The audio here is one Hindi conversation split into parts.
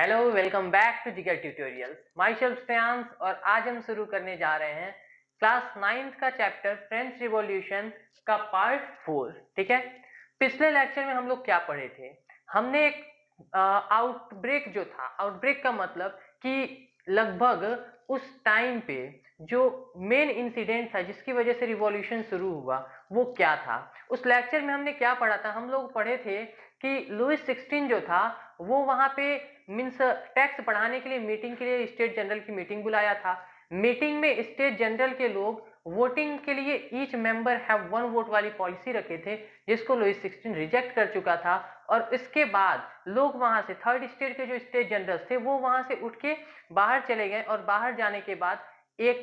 हेलो, वेलकम बैक टू जिगर ट्यूटोरियल्स। माई सेल्फ श्रेयांश और आज हम शुरू करने जा रहे हैं क्लास 9th का चैप्टर फ्रेंच रिवॉल्यूशन का पार्ट 4। ठीक है, पिछले लेक्चर में हम लोग क्या पढ़े थे? हमने एक आउटब्रेक जो था, आउटब्रेक का मतलब कि लगभग उस टाइम पे जो मेन इंसिडेंट था जिसकी वजह से रिवॉल्यूशन शुरू हुआ वो क्या था। उस लेक्चर में हमने क्या पढ़ा था? हम लोग पढ़े थे कि लुइस 16 जो था वो वहां पे मीन्स टैक्स बढ़ाने के लिए मीटिंग के लिए स्टेट जनरल की मीटिंग बुलाया था। मीटिंग में स्टेट जनरल के लोग वोटिंग के लिए each member have one vote वाली पॉलिसी रखे थे, जिसको लुइस 16 रिजेक्ट कर चुका था। और इसके बाद लोग वहां से थर्ड स्टेट के जो स्टेट जनरल थे वो वहां से उठ के बाहर चले गए और बाहर जाने के बाद एक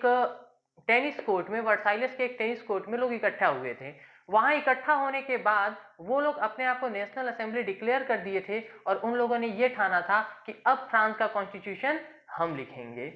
टेनिस कोर्ट में, वर्साइलेस के एक टेनिस कोर्ट में लोग इकट्ठा हुए थे। वहां इकट्ठा होने के बाद वो लोग अपने आप को नेशनल असेंबली डिक्लेयर कर दिए थे और उन लोगों ने ये ठाना था कि अब फ्रांस का कॉन्स्टिट्यूशन हम लिखेंगे।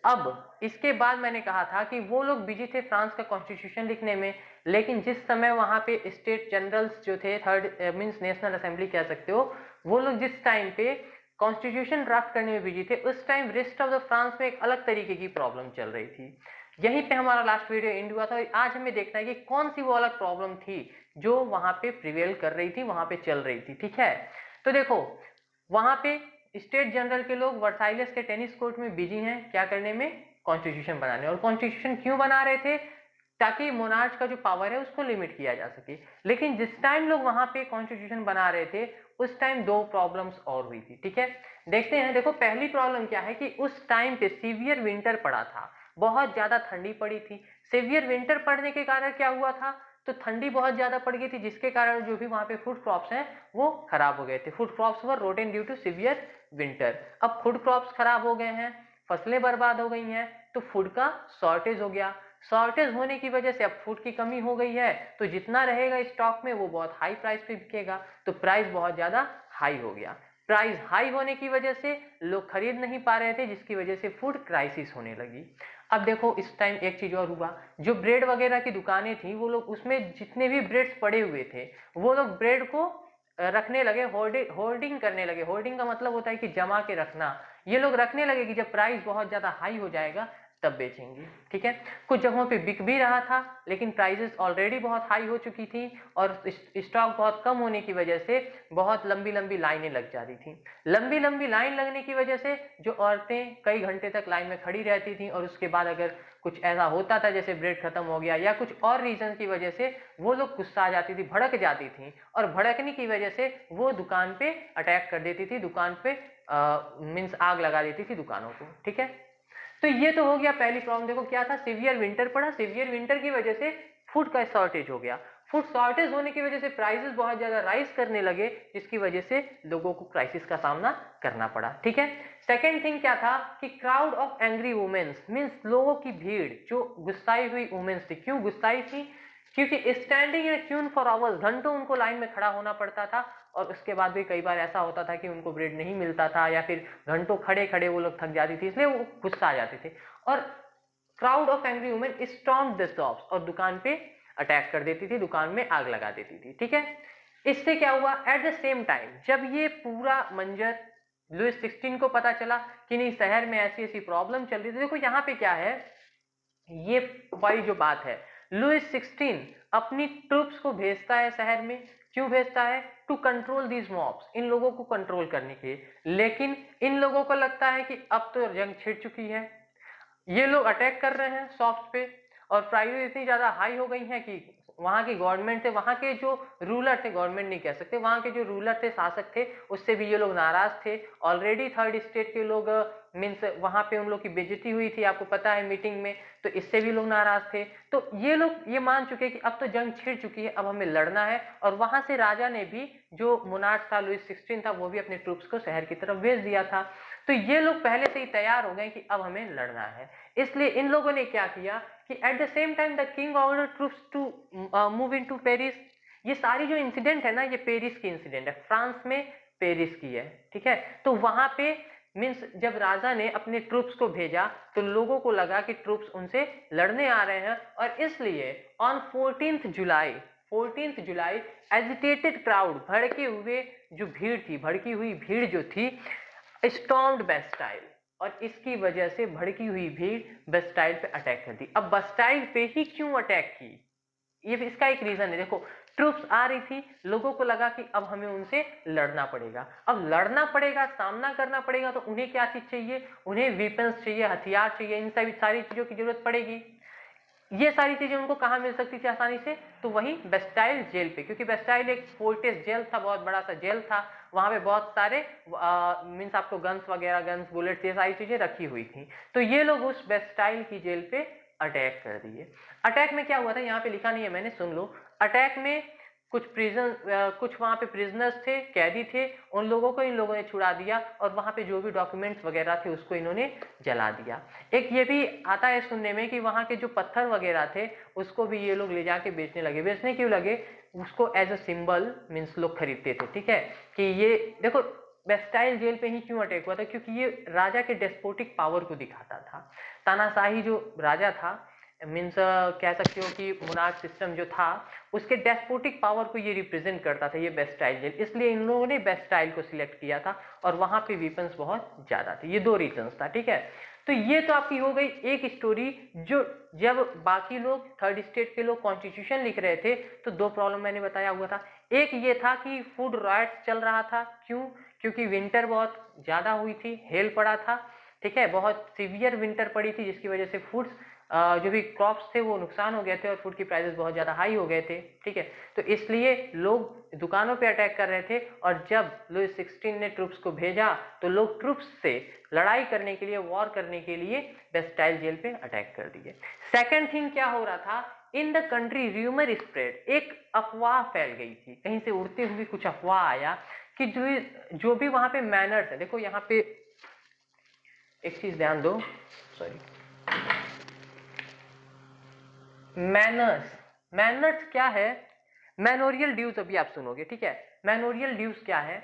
अब इसके बाद मैंने कहा था कि वो लोग बिजी थे फ्रांस का कॉन्स्टिट्यूशन लिखने में, लेकिन जिस समय वहां पे स्टेट जनरल्स जो थे, थर्ड मींस नेशनल असेंबली कह सकते हो, वो लोग जिस टाइम पे कॉन्स्टिट्यूशन ड्राफ्ट करने में बिजी थे उस time rest of the France में एक अलग तरीके की प्रॉब्लम चल रही थी। यहीं पे हमारा लास्ट वीडियो एंड हुआ था। आज हमें देखना है कि कौन सी वो अलग प्रॉब्लम थी जो वहां पे प्रिवेल कर रही थी, वहां पे चल रही थी। ठीक है, तो देखो वहां पे स्टेट जनरल के लोग वर्साइलेस के टेनिस कोर्ट में बिजी हैं, क्या करने में? कॉन्स्टिट्यूशन बनाने। और कॉन्स्टिट्यूशन क्यों बना रहे थे? ताकि मोनार्च का जो पावर है उसको लिमिट किया जा सके। लेकिन जिस टाइम लोग वहां पे कॉन्स्टिट्यूशन बना रहे थे उस टाइम दो प्रॉब्लम्स और हुई थी। ठीक है, देखते हैं। देखो पहली प्रॉब्लम क्या है कि उस टाइम पे सीवियर विंटर पड़ा था, बहुत ज्यादा ठंडी पड़ी थी। सीवियर विंटर पड़ने के कारण क्या हुआ था? तो ठंडी बहुत ज्यादा पड़ गई थी, जिसके कारण जो भी वहां पे फूड क्रॉप्स हैं वो खराब हो गए थे। Food crops were rotten due to severe winter. अब फूड क्रॉप्स खराब हो गए हैं, फसलें बर्बाद हो गई हैं, तो फूड का शॉर्टेज हो गया। शॉर्टेज होने की वजह से अब फूड की कमी हो गई है, तो जितना रहेगा स्टॉक में वो बहुत हाई प्राइस पे बिकेगा, तो प्राइस बहुत ज्यादा हाई हो गया। प्राइस हाई होने की वजह से लोग खरीद नहीं पा रहे थे, जिसकी वजह से फूड क्राइसिस होने लगी। अब देखो इस टाइम एक चीज और हुआ, जो ब्रेड वगैरह की दुकानें थी वो लोग उसमें जितने भी ब्रेड्स पड़े हुए थे वो लोग ब्रेड को रखने लगे, होल्डिंग करने लगे। होल्डिंग का मतलब होता है कि जमा के रखना। ये लोग रखने लगे कि जब प्राइस बहुत ज्यादा हाई हो जाएगा तब बेचेंगे। ठीक है, कुछ जगहों पे बिक भी रहा था, लेकिन प्राइसेस ऑलरेडी बहुत हाई हो चुकी थी और स्टॉक बहुत कम होने की वजह से बहुत लंबी लंबी लाइनें लग जा रही थी। लंबी लंबी लाइन लगने की वजह से जो औरतें कई घंटे तक लाइन में खड़ी रहती थी और उसके बाद अगर कुछ ऐसा होता था जैसे ब्रेड खत्म हो गया या कुछ और रीजन की वजह से वो लोग गुस्सा आ जाती थी, भड़क जाती थी, और भड़कने की वजह से वो दुकान पे अटैक कर देती थी, दुकान पे मीन्स आग लगा देती थी दुकानों को। ठीक है, तो ये तो हो गया पहली प्रॉब्लम। देखो क्या था, सीवियर विंटर पड़ा, सीवियर विंटर की वजह से फूड का शॉर्टेज हो गया। फूड शॉर्टेज होने की वजह से प्राइसेस बहुत ज्यादा राइज करने लगे, जिसकी वजह से लोगों को क्राइसिस का सामना करना पड़ा। ठीक है, सेकेंड थिंग क्या था कि crowd of angry womens, means लोगों की भीड़, जो गुस्साई हुई वुमेन्स थी। क्यों गुस्साई थी? क्योंकि standing in queue for hours, घंटों उनको लाइन में खड़ा होना पड़ता था, और उसके बाद भी कई बार ऐसा होता था कि उनको ब्रेड नहीं मिलता था या फिर घंटों खड़े खड़े वो लोग थक जाती थी, इसलिए वो गुस्सा आ जाते थे। और crowd of angry women stormed the shops, और दुकान पे अटैक कर देती थी, दुकान में आग लगा देती थी। ठीक है, इससे क्या हुआ? एट द सेम टाइम जब ये पूरा मंजर लुइस 16 को पता चला कि नहीं शहर में ऐसी ऐसी प्रॉब्लम चल रही थी। देखो यहाँ पे क्या है, ये वाली जो बात है, लुइस 16 अपनी ट्रूप्स को भेजता है शहर में। क्यों भेजता है? टू कंट्रोल दीज मॉब्स, इन लोगों को कंट्रोल करने के लिए। लेकिन इन लोगों को लगता है कि अब तो जंग छिड़ चुकी है, ये लोग अटैक कर रहे हैं शॉप्स पे, और प्राइसेस इतनी ज्यादा हाई हो गई हैं कि वहां की गवर्नमेंट थे, वहां के जो रूलर थे, गवर्नमेंट नहीं कह सकते, वहां के जो रूलर थे, शासक थे, उससे भी ये लोग नाराज थे। ऑलरेडी थर्ड स्टेट के लोग मीन्स वहां पे उन लोग की बेइज्जती हुई थी, आपको पता है, मीटिंग में, तो इससे भी लोग नाराज थे। तो ये लोग ये मान चुके कि अब तो जंग छिड़ चुकी है, अब हमें लड़ना है। और वहां से राजा ने भी, जो मोनार्च था लुइस 16 था, वो भी अपने ट्रूप्स को शहर की तरफ भेज दिया था। तो ये लोग पहले से ही तैयार हो गए कि अब हमें लड़ना है। इसलिए इन लोगों ने क्या किया कि at the same time the king order troops to move into Paris. ये सारी जो इंसिडेंट है ना, ये पेरिस की इंसिडेंट है, फ्रांस में पेरिस की है। ठीक है, तो वहां पे मीन्स जब राजा ने अपने ट्रूप्स को भेजा तो लोगों को लगा कि ट्रूप्स उनसे लड़ने आ रहे हैं, और इसलिए on 14th July agitated crowd, भड़के हुए जो भीड़ थी, भड़की हुई भीड़ जो थी, स्टॉर्म्ड बेस्टाइल, और इसकी वजह से भड़की हुई भीड़ बेस्टाइल पे अटैक कर दी। अब बेस्टाइल पे ही क्यों अटैक की, ये भी इसका एक रीजन है। देखो, ट्रूप्स आ रही थी, लोगों को लगा कि अब हमें उनसे लड़ना पड़ेगा। अब लड़ना पड़ेगा, सामना करना पड़ेगा, तो उन्हें क्या चीज चाहिए, उन्हें वेपन्स चाहिए, हथियार चाहिए, इन सभी सारी चीजों की जरूरत पड़ेगी। ये सारी चीजें उनको कहाँ मिल सकती थी आसानी से, तो वही बेस्टाइल जेल पे, क्योंकि बेस्टाइल एक फोर्टेस जेल था, बहुत बड़ा सा जेल था, वहां पे बहुत सारे मीन्स आपको गन्स वगैरह, गन्स, बुलेट्स, ये सारी चीजें रखी हुई थी। तो ये लोग उस बेस्टाइल की जेल पे अटैक कर दिए। अटैक में क्या हुआ था, यहाँ पे लिखा नहीं है मैंने, सुन लो। अटैक में कुछ वहां पे प्रिजनर्स थे, कैदी थे, उन लोगों को इन लोगों ने छुड़ा दिया, और वहां पे जो भी डॉक्यूमेंट्स वगैरह थे उसको इन्होंने जला दिया। एक ये भी आता है सुनने में कि वहां के जो पत्थर वगैरह थे उसको भी ये लोग ले जाके बेचने लगे। बेचने क्यों लगे, उसको एज अ सिंबल मीन्स लोग खरीदते थे, ठीक है, कि ये देखो बेस्टाइल जेल पे ही क्यों अटैक हुआ था, क्योंकि ये राजा के डेस्पोटिक पावर को दिखाता था। तानाशाही जो राजा था, मीन्स कह सकते हो कि मोनार्क सिस्टम जो था, उसके डेस्पोटिक पावर को ये रिप्रेजेंट करता था, ये बेस्टाइल जेल। इसलिए इन लोगों ने बेस्टाइल को सिलेक्ट किया था, और वहां पे वेपन्स बहुत ज्यादा थे। ये दो रीजंस था, ठीक है। तो ये तो आपकी हो गई एक स्टोरी, जो जब बाकी लोग थर्ड स्टेट के लोग कॉन्स्टिट्यूशन लिख रहे थे तो दो प्रॉब्लम मैंने बताया हुआ था। एक ये था कि फूड राइट्स चल रहा था, क्यों, क्योंकि विंटर बहुत ज्यादा हुई थी, हेल पड़ा था, ठीक है, बहुत सीवियर विंटर पड़ी थी, जिसकी वजह से फूड जो भी क्रॉप्स थे वो नुकसान हो गए थे, और फूड की प्राइसेस बहुत ज्यादा हाई हो गए थे, ठीक है। तो इसलिए लोग दुकानों पे अटैक कर रहे थे, और जब लुईस 16 ने ट्रूप्स को भेजा तो लोग ट्रूप्स से लड़ाई करने के लिए, वॉर करने के लिए बेस्टाइल जेल पे अटैक कर दिए। सेकेंड थिंग क्या हो रहा था, in the country rumour spread, एक अफवाह फैल गई थी, कहीं से उड़ते हुए कुछ अफवाह आया कि जो भी वहां पे मैनर्स है, देखो यहाँ पे एक चीज ध्यान दो, सॉरी, मैनर्स, मैनर्स क्या है, मैनोरियल ड्यूज अभी आप सुनोगे, ठीक है। मैनोरियल ड्यूज क्या है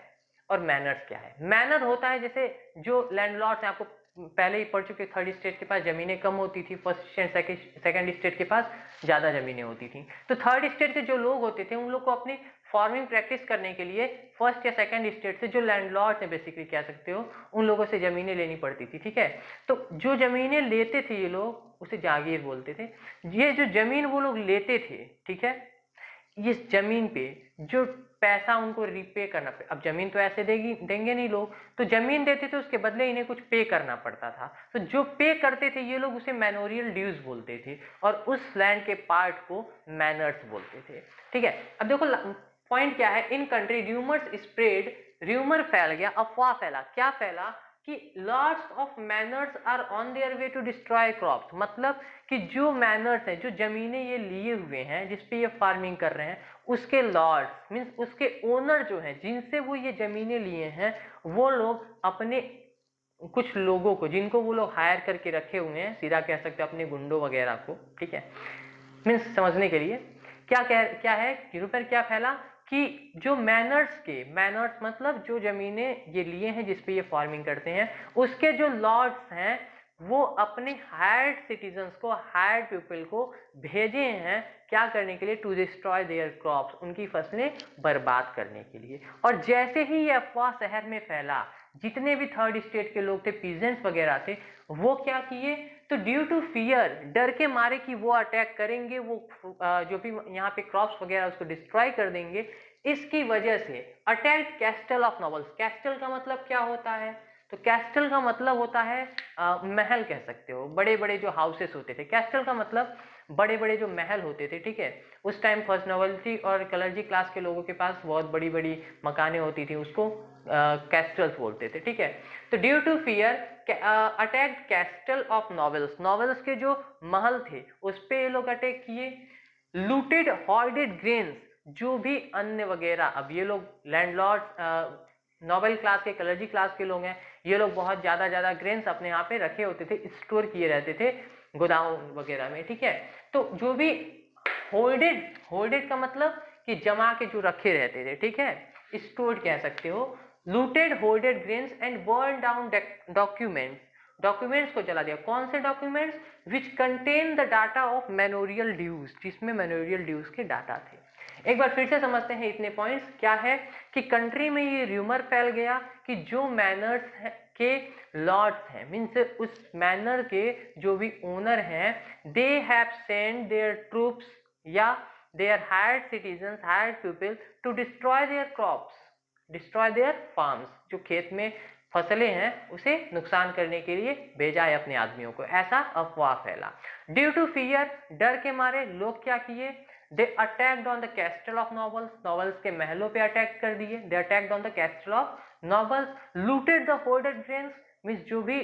और मैनर्स क्या है। मैनर होता है जैसे जो लैंडलॉर्ड्स हैं, आपको पहले ही पढ़ चुके, थर्ड स्टेट के पास जमीनें कम होती थी, फर्स्ट एंड सेकंड स्टेट के पास ज्यादा जमीनें होती थी। तो थर्ड स्टेट के जो लोग होते थे उन लोग को अपनी फार्मिंग प्रैक्टिस करने के लिए फर्स्ट या सेकंड स्टेट से जो लैंडलॉर्ड्स हैं बेसिकली कह सकते हो, उन लोगों से जमीनें लेनी पड़ती थी, ठीक है। तो जो जमीनें लेते थे ये लोग उसे जागीर बोलते थे। ये जो जमीन वो लोग लेते थे, ठीक है, इस जमीन पे जो पैसा उनको रिपे करना, अब जमीन तो ऐसे देंगे नहीं लोग, तो जमीन देते थे, उसके बदले इन्हें कुछ पे करना पड़ता था। तो जो पे करते थे ये लोग उसे मैनोरियल ड्यूज बोलते थे, और उस लैंड के पार्ट को मैनर्स बोलते थे, ठीक है। अब देखो पॉइंट क्या है, in country rumours spread, rumour फैल गया, अफवाह फैला, क्या फैला कि lords of manors are on their way to destroy crops, मतलब कि जो मैनर्स हैं, जो जमीनें ये लिए हुए हैं जिसपे ये फार्मिंग कर रहे हैं, उसके लॉर्ड्स मीन्स उसके ओनर जो हैं, जिनसे वो ये जमीनें लिए हैं, वो लोग अपने कुछ लोगों को, जिनको वो लोग हायर करके रखे हुए हैं, सीधा कह सकते हैं अपने गुंडों वगैरह को, ठीक है, मीन्स समझने के लिए क्या है, यूरोप क्या फैला कि जो मैनर्स मतलब जो जमीनें ये लिए हैं जिसपे ये फार्मिंग करते हैं, उसके जो लॉर्ड्स हैं वो अपने हायर्ड सिटीजन्स को, हायर्ड पीपल को भेजे हैं क्या करने के लिए, टू डिस्ट्रॉय देयर क्रॉप्स, उनकी फसलें बर्बाद करने के लिए। और जैसे ही ये अफवाह शहर में फैला, जितने भी थर्ड स्टेट के लोग थे, पीजेंट्स वगैरह थे, वो क्या किए, तो ड्यू टू फियर, डर के मारे कि वो अटैक करेंगे, वो जो भी यहाँ पे क्रॉप्स वगैरह उसको डिस्ट्रॉय कर देंगे, इसकी वजह से attack castle of nobles. Castle का मतलब क्या होता है, तो कैस्टल का मतलब होता है महल कह सकते हो, बड़े बड़े जो हाउसेस होते थे, कैस्टल का मतलब बड़े बड़े जो महल होते थे, ठीक है। उस टाइम फर्स्ट नोबल्टी और कलर्जी क्लास के लोगों के पास बहुत बड़ी बड़ी मकानें होती थी, उसको कैस्टल्स बोलते थे, ठीक है। तो due to fear attack castle of nobles, nobles के जो महल थे उस पे ये लोग अटैक किए। लूटेड हॉर्डेड ग्रेन्स, जो भी अन्य वगैरह, अब ये लोग लैंडलॉर्ड नोबल क्लास के, कलर्जी क्लास के लोग हैं, ये लोग बहुत ज्यादा ग्रेन्स अपने यहाँ पे रखे होते थे, स्टोर किए रहते थे गोदाम वगैरह में, ठीक है। तो जो भी होल्डेड का मतलब कि जमा के जो रखे रहते थे, ठीक है, स्टोर्ड कह सकते हो। Looted holded grains and burn down documents को जला दिया। कौन से documents, which contain the data of manorial dues, जिसमें मैनोरियल ड्यूज के डाटा थे। एक बार फिर से समझते हैं इतने पॉइंट्स। क्या है कि कंट्री में ये र्यूमर फैल गया कि जो मैनर्स के लॉर्ड्स हैं, मीन्स उस मैनर के जो भी ओनर हैं, they have send their troops या their hired citizens, hired people to destroy their crops, destroy their farms, जो खेत में फसलें हैं उसे नुकसान करने के लिए भेजा है अपने आदमियों को, ऐसा अफवाह फैला। ड्यू टू फियर, डर के मारे लोग क्या किए, they attacked on the castle of nobles, nobles के महलों पे अटैक कर दिए, they attacked on the castle of nobles, looted the holded grains, means जो भी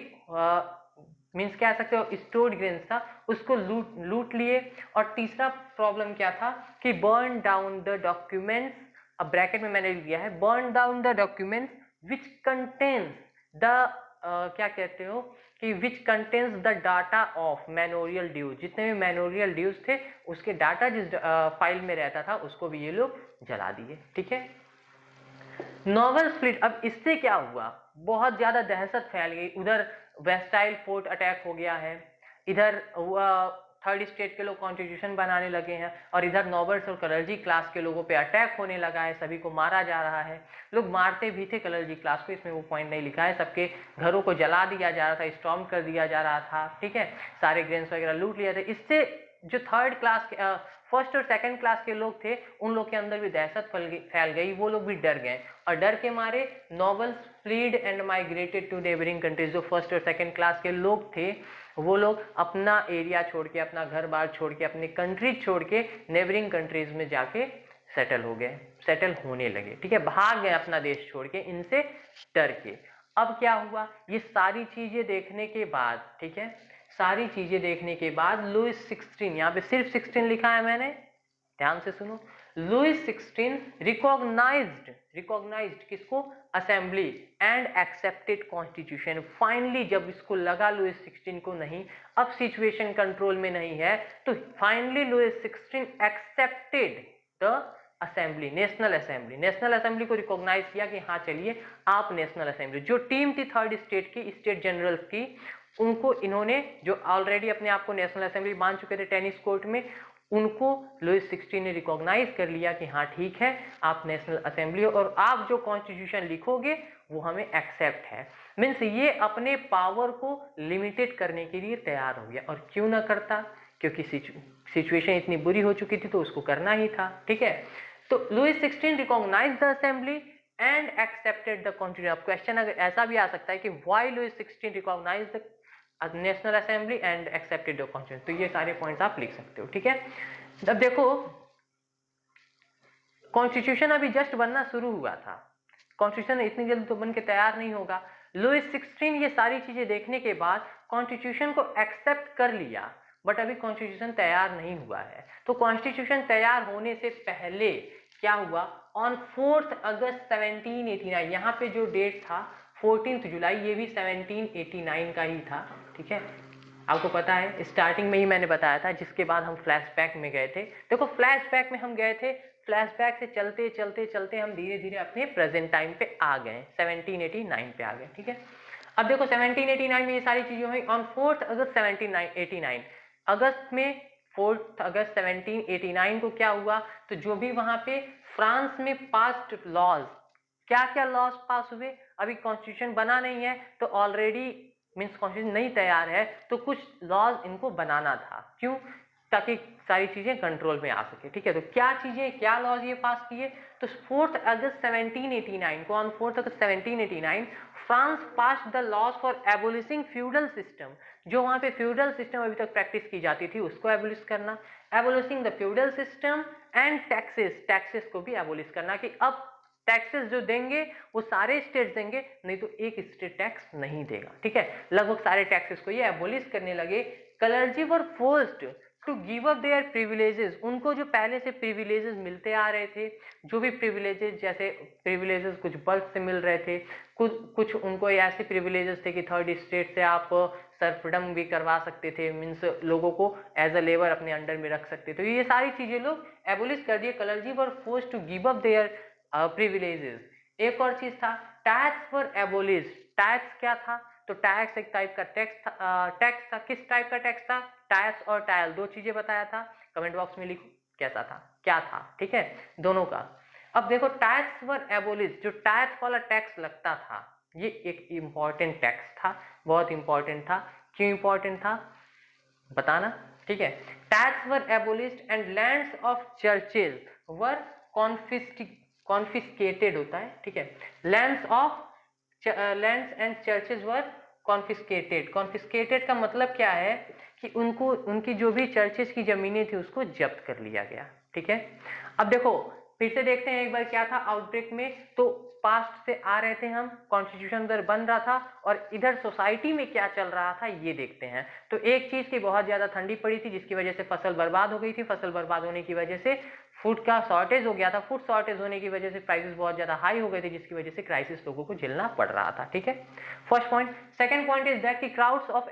मीन्स कह सकते हो स्टोर्ड ग्रेन्स था उसको लूट लिए। और तीसरा प्रॉब्लम क्या था कि बर्न डाउन द डॉक्यूमेंट्स, अब ब्रैकेट में मैंने लिया है burn down the documents which contains the क्या कहते हो कि which contains the data of manorial dues, जितने भी मैनोरियल ड्यूज थे उसके डाटा जिस फाइल में रहता था उसको भी ये लोग जला दिए। ठीक है, नॉवल स्प्लिट। अब इससे क्या हुआ, बहुत ज्यादा दहशत फैल गई, उधर वेस्टाइल फोर्ट अटैक हो गया है, इधर थर्ड स्टेट के लोग कॉन्स्टिट्यूशन बनाने लगे हैं, और इधर नॉबल्स और कलर्जी क्लास के लोगों पे अटैक होने लगा है, सभी को मारा जा रहा है। लोग मारते भी थे कलर्जी क्लास को, इसमें वो पॉइंट नहीं लिखा है, सबके घरों को जला दिया जा रहा था, स्टॉर्म कर दिया जा रहा था। ठीक है, सारे ग्रेन्स वगैरह लूट लिया था। इससे जो थर्ड क्लास के फर्स्ट और सेकंड क्लास के लोग थे उन लोग के अंदर भी दहशत फैल गई, वो लोग भी डर गए, और डर के मारे nobles fled and migrated to neighbouring countries. जो फर्स्ट और सेकंड क्लास के लोग थे वो लोग अपना एरिया छोड़ के, अपना घर बार छोड़ के, अपनी कंट्री छोड़ के नेबरिंग कंट्रीज में जाके सेटल हो गए, सेटल होने लगे। ठीक है, भाग गए अपना देश छोड़ के इनसे डर के। अब क्या हुआ, ये सारी चीजें देखने के बाद, ठीक है, सारी चीजें देखने के बाद लुईस 16, यहाँ पे सिर्फ 16 लिखा है मैंने, ध्यान से सुनो, लुईस 16 रिकॉग्नाइज्ड किसको, assembly, and accepted constitution. Finally जब इसको लगा लुईस 16 को नहीं, अब सिचुएशन कंट्रोल में नहीं है, तो finally Louis 16 accepted the assembly, national assembly को रिकॉग्नाइज किया कि हाँ चलिए आप नेशनल असेंबली, जो टीम थी थर्ड स्टेट की, स्टेट जनरल्स की, उनको इन्होंने, जो ऑलरेडी अपने आप को नेशनल असेंबली मान चुके थे टेनिस कोर्ट में, उनको लुईस 16 ने रिकॉग्नाइज कर लिया कि हाँ ठीक है आप नेशनल असेंबली हो, और आप जो कॉन्स्टिट्यूशन लिखोगे वो हमें एक्सेप्ट है। मीन्स ये अपने पावर को लिमिटेड करने के लिए तैयार हो गया, और क्यों ना करता, क्योंकि सिचुएशन इतनी बुरी हो चुकी थी तो उसको करना ही था। ठीक है, तो Louis 16 recognize the assembly and accepted the constitution. अब क्वेश्चन अगर ऐसा भी आ सकता है कि why Louis 16 recognize the national assembly and accepted the constitution, तो ये सारे पॉइंट्स आप लिख सकते हो। ठीक है, अब देखो कॉन्स्टिट्यूशन अभी जस्ट बनना शुरू हुआ था, कॉन्स्टिट्यूशन इतनी जल्दी तो बन के तैयार नहीं होगा। लुईस 16 ये सारी चीजें देखने के बाद कॉन्स्टिट्यूशन को एक्सेप्ट कर लिया, बट अभी कॉन्स्टिट्यूशन तैयार नहीं हुआ है। तो कॉन्स्टिट्यूशन तैयार होने से पहले क्या हुआ, ऑन 4 अगस्त 1789, यहाँ पे जो डेट था 14 जुलाई, ये भी 1789 का ही था। ठीक है, आपको पता है स्टार्टिंग में ही मैंने बताया था, जिसके बाद हम फ्लैशबैक में गए थे। देखो फ्लैशबैक में हम गए थे, फ्लैशबैक से चलते चलते चलते हम धीरे धीरे अपने प्रेजेंट टाइम पे आ गए, 1789 पे आ गए। ठीक है, अब देखो 1789 में ये सारी चीजें हुई। ऑन 4 अगस्त 1789, अगस्त में 4 अगस्त 1789 को क्या हुआ, तो जो भी वहां पे फ्रांस में पास्ड लॉज, क्या क्या लॉज पास हुए, अभी कॉन्स्टिट्यूशन बना नहीं है तो ऑलरेडी मीन्स कॉन्स्टिट्यूशन नहीं तैयार है, तो कुछ लॉज इनको बनाना था, क्यों, ताकि सारी चीजें कंट्रोल में आ सके। ठीक है, तो क्या चीजें, क्या लॉज ये पास किए, तो 4 अगस्त 1789 को, on 4 August 1789 France pass the laws for abolishing feudal system. जो वहां पे फ्यूडल सिस्टम अभी तक प्रैक्टिस की जाती थी उसको एबोलिश करना, abolishing the feudal system and taxes, taxes को भी एबोलिश करना, कि अब टैक्सेस जो देंगे वो सारे स्टेट देंगे, नहीं तो एक स्टेट टैक्स नहीं देगा। ठीक है, लगभग सारे टैक्सेस को ये एबोलिश करने लगे। Clergy were forced to give up their privileges, उनको जो पहले से प्रिविलेजेस मिलते आ रहे थे, जो भी प्रिविलेजेस, जैसे प्रिविलेजेस कुछ बर्थ से मिल रहे थे, कुछ उनको ऐसे प्रिविलेजेस थे कि थर्ड स्टेट से आप सर्फडम भी करवा सकते थे, मीन्स लोगों को एज अ लेबर अपने अंडर में रख सकते थे, तो ये सारी चीजें लोग एबोलिश कर दिए। Clergy were forced to give up their privileges. एक और चीज था, टैक्स वर एबोलिश। टैक्स क्या था, तो टैक्स एक टाइप का टैक्स था। किस टाइप का टैक्स था, टैक्स और टायल, दो चीजें बताया था, कमेंट बॉक्स में लिखो कैसा था, क्या था। ठीक है, दोनों का। अब देखो टैक्स वर एबोलिश, जो टैक्स वाला टैक्स लगता था, ये एक इम्पॉर्टेंट टेक्स्ट था, बहुत इम्पॉर्टेंट था। क्यों इम्पॉर्टेंट था बताना, ठीक है। Tax were एबोलिश्ड and lands of churches were confiscated होता है, ठीक है। Lands and churches were confiscated. Confiscated का मतलब क्या है कि उनकी जो भी चर्चेज की जमीनें थी उसको जब्त कर लिया गया, ठीक है। अब देखो फिर से देखते हैं एक बार क्या था आउटब्रेक में। तो पास्ट से आ रहे थे हम, कॉन्स्टिट्यूशन उधर बन रहा था और इधर सोसाइटी में क्या चल रहा था ये देखते हैं। तो एक चीज की बहुत ज्यादा ठंडी पड़ी थी जिसकी वजह से फसल बर्बाद हो गई थी। फसल बर्बाद होने की वजह से फूड का शॉर्टेज हो गया था। फूड शॉर्टेज होने की वजह से प्राइसेस बहुत ज्यादा हाई हो गए थे जिसकी वजह से क्राइसिस लोगों को झेलना पड़ रहा था, ठीक है। First point. Second point is that crowds of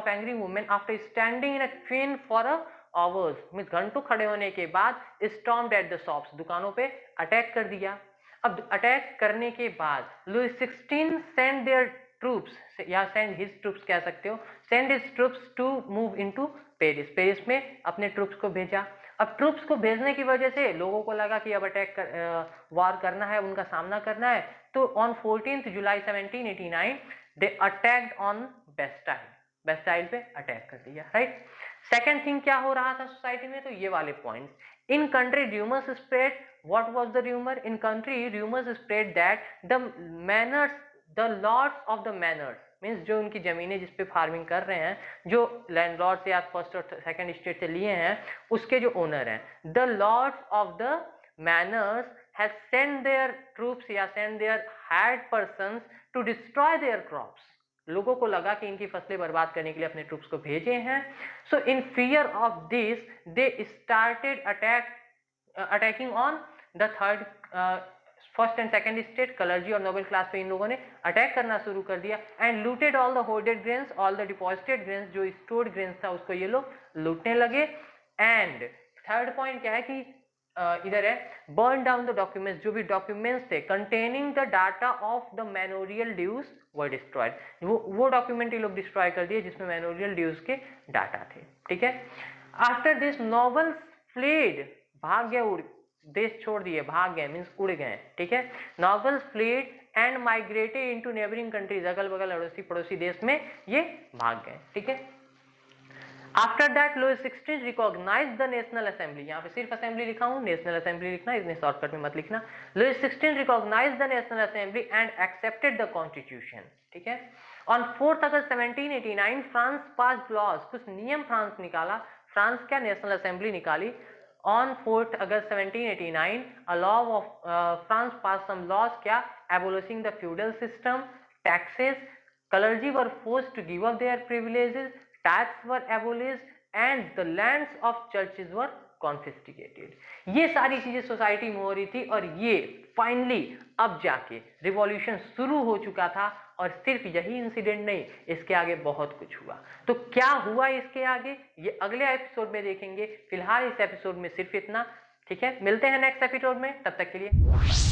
angry women after standing in a queen for a hours, means घंटों खड़े होने के बाद स्टॉर्म्ड एट द शॉप्स, दुकानों पे अटैक कर दिया। अब अटैक करने के बाद लुइस 16 सेंड देयर ट्रूप्स, या सेंड हिज ट्रूप्स कह सकते हो, send his troops to move into Paris. Paris में अपने ट्रूप्स को भेजा। अब ट्रूप्स को भेजने की वजह से लोगों को लगा कि अब वार करना है, उनका सामना करना है। तो on 14 July 1789 they attacked on Bastille, Bastille पे अटैक कर दिया, राइट। सेकेंड थिंग क्या हो रहा था सोसाइटी में, तो ये वाले points. In country rumours spread, what was the rumour in country? Rumours spread that the lords of the manors, means जो उनकी जमीनें जिसपे फार्मिंग कर रहे हैं, जो लैंडलॉर्ड्स या फर्स्ट और सेकंड स्टेट से लिए हैं, उसके जो ओनर हैं, the lords of the manors have send their troops या send their hired persons to destroy their crops. लोगों को लगा कि इनकी फसलें बर्बाद करने के लिए अपने ट्रूप्स को भेजे हैं। So in fear of this they started attacking on the third, first and second state, clergy और नोबल क्लास पे इन लोगों ने अटैक करना शुरू कर दिया। And looted all the hoarded grains, all the deposited grains, जो स्टोर्ड ग्रेन्स था उसको ये लोग लूटने लगे। एंड थर्ड पॉइंट क्या है कि इधर है बर्न डाउन द डॉक्यूमेंट्स, जो भी डॉक्यूमेंट्स थे containing the data of the manorial dues were destroyed, वो डॉक्यूमेंट ये लोग डिस्ट्रॉय कर दिए जिसमें मैनोरियल ड्यूज के डाटा थे, ठीक है। आफ्टर दिस नोबल फ्लीड, भाग गया, उड़, देश छोड़ दिए, भाग गए, मीन्स उड़ गए, ठीक है। Noble fled and migrated into neighbouring countries, अगल बगल अड़ोसी पड़ोसी देश में ये भाग गए, ठीक है। After that, Louis XVI recognized the National Assembly, यहाँ पे सिर्फ असेंबली लिखा हूँ, नेशनल असेंबली लिखना, इसमें शॉर्टकट में मत लिखना। Louis XVI recognized the National Assembly and accepted the Constitution, ठीक है। On 4 August 1789 France passed laws, कुछ नियम फ्रांस निकाला। फ्रांस क्या, नेशनल असेंबली निकाली। On 4 August 1789 a law of France passed some laws, क्या, abolishing the feudal system, taxes, clergy were forced to give up their privileges, tax were abolished and the lands of churches were confiscated। ये सारी चीजें सोसाइटी में हो रही थी और ये फाइनली अब जाके रिवॉल्यूशन शुरू हो चुका था। और सिर्फ यही इंसिडेंट नहीं, इसके आगे बहुत कुछ हुआ। तो क्या हुआ इसके आगे ये अगले एपिसोड में देखेंगे। फिलहाल इस एपिसोड में सिर्फ इतना, ठीक है। मिलते हैं नेक्स्ट एपिसोड में, तब तक के लिए।